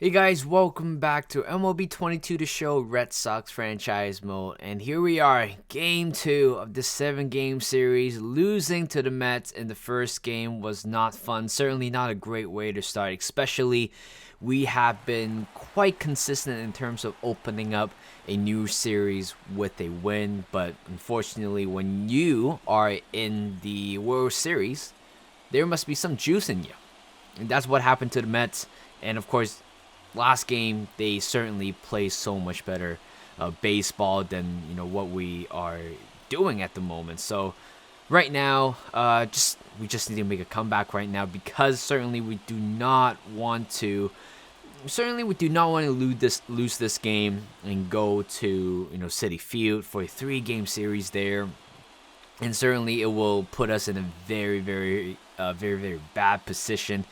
Hey guys, welcome back to MLB 22 The Show Red Sox franchise mode. And here we are, game 2 of the 7-game series. Losing to the Mets in the first game was not fun. Certainly not a great way to start, especially we have been quite consistent in terms of opening up a new series with a win. But unfortunately, when you are in the World Series, there must be some juice in you. And that's what happened to the Mets. And of course, last game they certainly play so much better baseball than what we are doing at the moment. So right now, we just need to make a comeback right now, because certainly we do not want to lose this game and go to Citi Field for a 3-game series there. And certainly it will put us in a very bad position,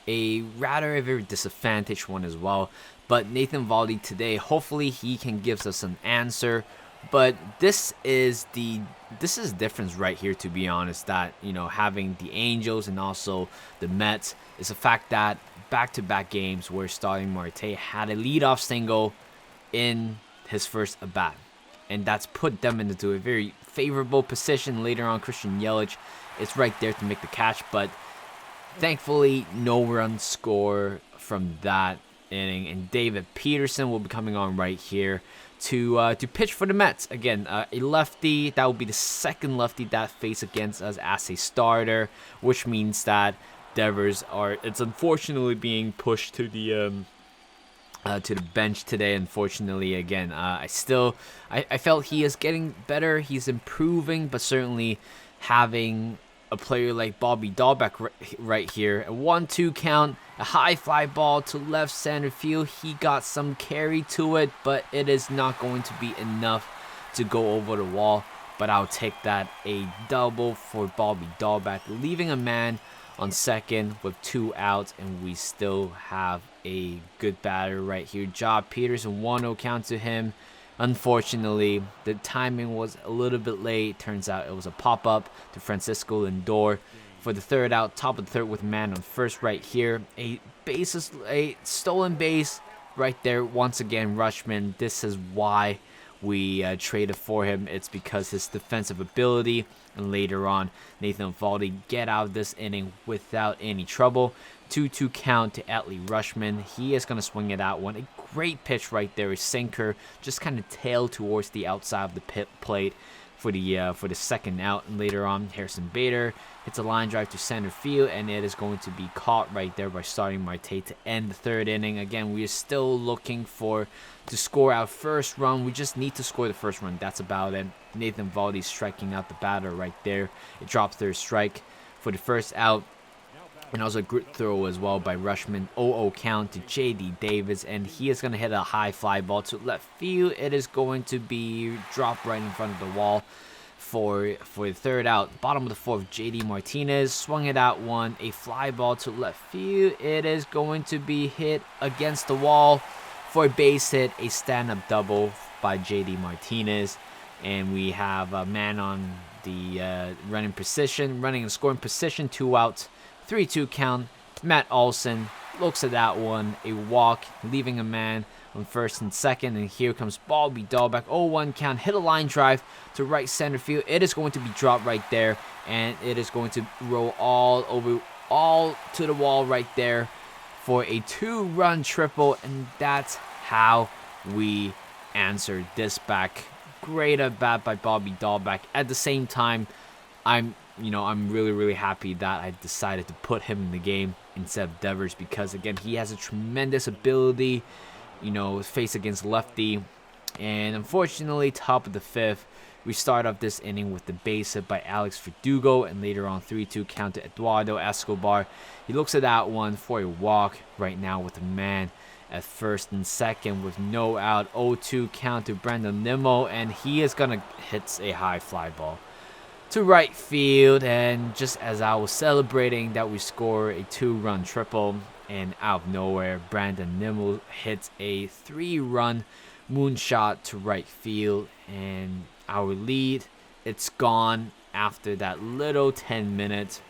a very disadvantaged one as well. But Nathan Valdi today, hopefully he can give us an answer. But this is the difference right here, to be honest, that having the Angels and also the Mets is the fact that back-to-back games where starting Marte had a leadoff single in his first at bat, and that's put them into a very favorable position. Later on, Christian Yelich is right there to make the catch, but thankfully no run score from that inning. And David Peterson will be coming on right here to pitch for the Mets. Again, a lefty. That will be the second lefty that face against us as a starter, which means that it's unfortunately being pushed to the bench today. Unfortunately, again, I felt he is getting better. He's improving, but certainly having a player like Bobby Dahlbeck right here, a 1-2 count, a high fly ball to left center field. He got some carry to it, but it is not going to be enough to go over the wall. But I'll take that, a double for Bobby Dahlbeck, leaving a man on second with 2 outs, and we still have a good batter right here. Job Peterson, 1-0 count to him. Unfortunately, the timing was a little bit late. Turns out it was a pop-up to Francisco Lindor for the third out, top of the third with a man on first right here. A stolen base right there. Once again, Rutschman. This is why we traded for him. It's because his defensive ability. And later on, Nathan Valdi get out of this inning without any trouble. 2-2 count to Adley Rutschman. He is going to swing at that one. A great pitch right there. A sinker, just kind of tailed towards the outside of the plate for the second out. And later on, Harrison Bader hits a line drive to center field, and it is going to be caught right there by starting Marte to end the third inning. Again, we are still looking to score our first run. We just need to score the first run. That's about it. Nathan Valdi striking out the batter right there. It drops third strike for the first out. And also a good throw as well by Rutschman. 0-0 count to J.D. Davis, and he is going to hit a high fly ball to left field. It is going to be dropped right in front of the wall for the third out. Bottom of the fourth, J.D. Martinez swung it out one. A fly ball to left field. It is going to be hit against the wall for a base hit. A stand-up double by J.D. Martinez. And we have a man on the running and scoring position. 2 outs. 3-2 count. Matt Olson looks at that one. A walk, leaving a man on first and second. And here comes Bobby Dahlbeck. 0-1 count. Hit a line drive to right center field. It is going to be dropped right there. And it is going to roll all to the wall right there for a 2-run triple. And that's how we answered this back. Great at bat by Bobby Dahlbeck. At the same time, I'm really happy that I decided to put him in the game instead of Devers, because again, he has a tremendous ability, face against lefty. And unfortunately, top of the fifth, we start off this inning with the base hit by Alex Verdugo, and later on 3-2 count to Eduardo Escobar. He looks at that one for a walk right now with a man at first and second with no out. 0-2 count to Brandon Nimmo, and he is gonna hit a high fly ball to right field. And just as I was celebrating that we score a 2-run triple, and out of nowhere, Brandon Nimmo hits a 3-run moonshot to right field, and our lead, it's gone after that little 10 minutes,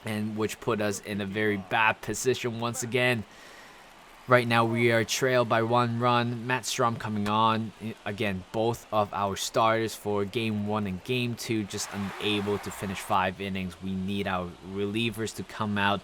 and which put us in a very bad position once again. Right now we are trailed by 1 run. Matt Strom coming on. Again, both of our starters for game 1 and game 2 just unable to finish 5 innings. We need our relievers to come out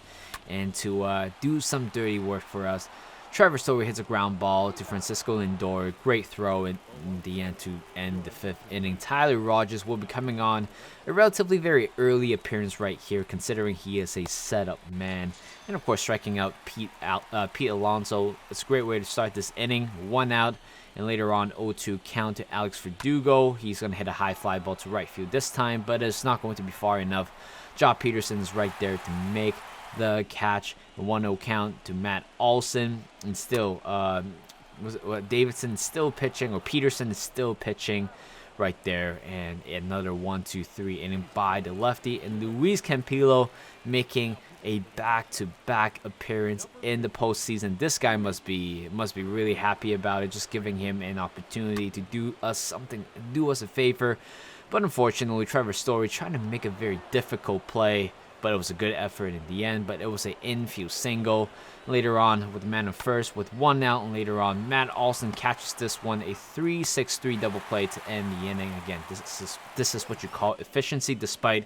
and to do some dirty work for us. Trevor Story hits a ground ball to Francisco Lindor. Great throw in the end to end the 5th inning. Tyler Rogers will be coming on. A relatively very early appearance right here, considering he is a setup man. And of course, striking out Pete Alonso. It's a great way to start this inning. 1 out. And later on, 0-2 count to Alex Verdugo. He's going to hit a high fly ball to right field this time, but it's not going to be far enough. Josh Peterson is right there to make the catch. A 1-0 count to Matt Olson. And still, Davidson still pitching, or Peterson is still pitching right there. And another 1-2-3 inning by the lefty. And Luis Campillo making a back-to-back appearance in the postseason. This guy must be really happy about it, just giving him an opportunity to do us something, do us a favor. But unfortunately, Trevor Story trying to make a very difficult play, but it was a good effort in the end. But it was an infield single. Later on, with the man on first with 1 out, and later on, Matt Olson catches this one, a 3-6-3 double play to end the inning. Again, this is what you call efficiency, despite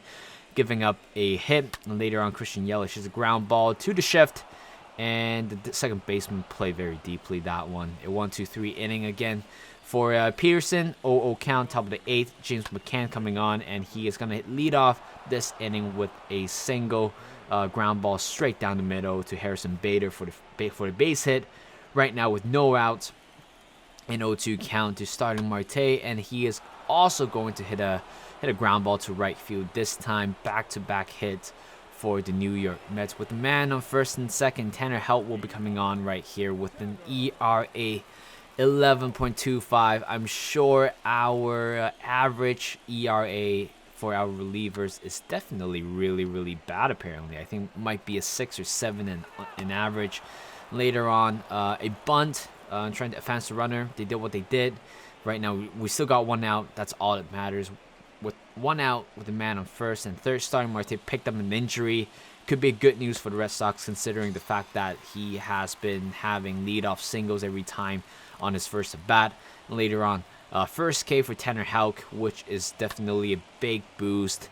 giving up a hit. And later on, Christian Yelich hits a ground ball to the shift, and the second baseman played very deeply that one. A 1-2-3 inning again for Peterson. 0-0 count, top of the 8th. James McCann coming on, and he is going to lead off this inning with a single ground ball straight down the middle to Harrison Bader for the base hit. Right now with no outs, an 0-2 count to starting Marte, and he is also going to hit a ground ball to right field. This time, back-to-back hits for the New York Mets. With the man on first and second, Tanner Houck will be coming on right here with an ERA 11.25. I'm sure our average ERA for our relievers is definitely really, really bad, apparently. I think it might be a 6 or 7 in average. Later on, a bunt, trying to advance the runner. They did what they did. Right now, we still got 1 out. That's all that matters. With 1 out with the man on first and third, starting Marte picked up an injury. Could be good news for the Red Sox, considering the fact that he has been having leadoff singles every time on his first at bat. And later on, first K for Tanner Houck, which is definitely a big boost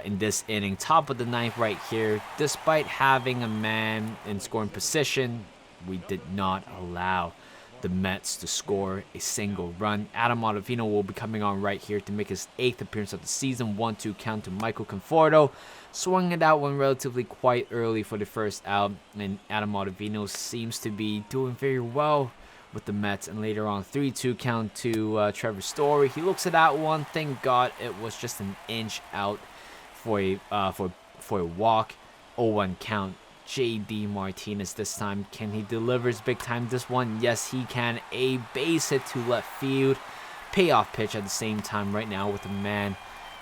in this inning. Top of the 9th right here. Despite having a man in scoring position, we did not allow the Mets to score a single run. Adam Ottavino will be coming on right here to make his 8th appearance of the season. 1-2 count to Michael Conforto. Swung it out one relatively quite early for the first out, and Adam Ottavino seems to be doing very well with the Mets. And later on, 3-2 count to Trevor Story. He looks at that one. Thank God it was just an inch out for a walk. 0-1 count. JD Martinez this time. Can he delivers big time this one? Yes, he can. A base hit to left field. Payoff pitch at the same time right now with a man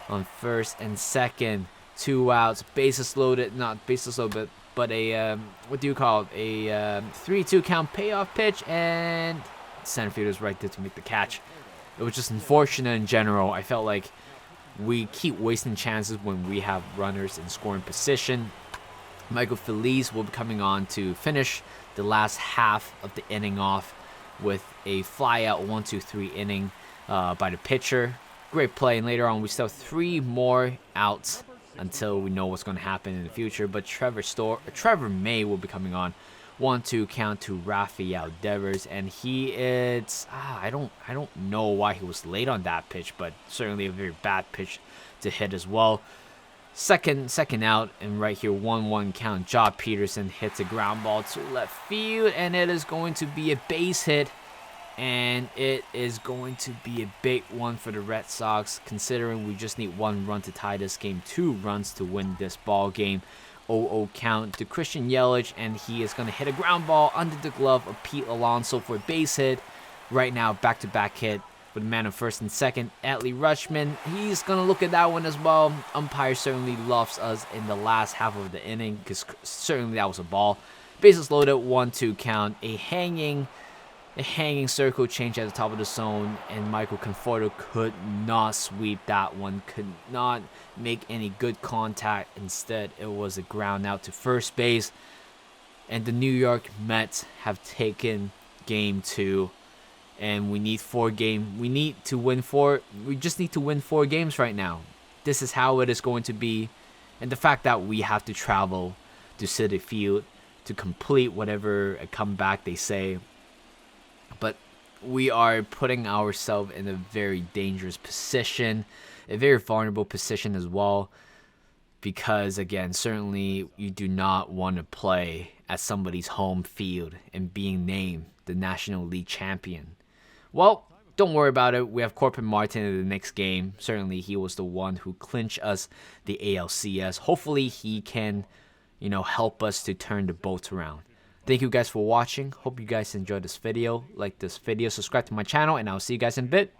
on first and second. 2 outs. Bases loaded. Not bases loaded, but a, what do you call it? A 3-2 count payoff pitch, and center fielder's right there to make the catch. It was just unfortunate in general. I felt like we keep wasting chances when we have runners in scoring position. Michael Feliz will be coming on to finish the last half of the inning off with a fly-out 1-2-3 inning by the pitcher. Great play, and later on we still have 3 more outs until we know what's going to happen in the future. But Trevor May will be coming on. 1-2 count to Rafael Devers, and he is I don't know why he was late on that pitch, but certainly a very bad pitch to hit as well. Second out, and right here, 1-1 count. Josh Peterson hits a ground ball to left field, and it is going to be a base hit, and it is going to be a big one for the Red Sox, considering we just need 1 run to tie this game, 2 runs to win this ball game. 0-0 count to Christian Yelich, and he is going to hit a ground ball under the glove of Pete Alonso for a base hit. Right now, back-to-back hit with the man on first and second, Adley Rutschman. He's going to look at that one as well. Umpire certainly loves us in the last half of the inning, because certainly that was a ball. Bases loaded, 1-2 count. A hanging circle change at the top of the zone, and Michael Conforto could not sweep that one, could not make any good contact. Instead, it was a ground out to first base. and the New York Mets have taken game 2, and we need we need to win 4. We just need to win 4 games right now. This is how it is going to be, and the fact that we have to travel to Citi Field to complete whatever a comeback they say. But we are putting ourselves in a very dangerous position, a very vulnerable position as well, because again, certainly you do not want to play at somebody's home field and being named the National League champion. Well, don't worry about it. We have Corbin Martin in the next game. Certainly he was the one who clinched us the ALCS. Hopefully he can, help us to turn the boat around. Thank you guys for watching. Hope you guys enjoyed this video. Like this video, subscribe to my channel, and I'll see you guys in a bit.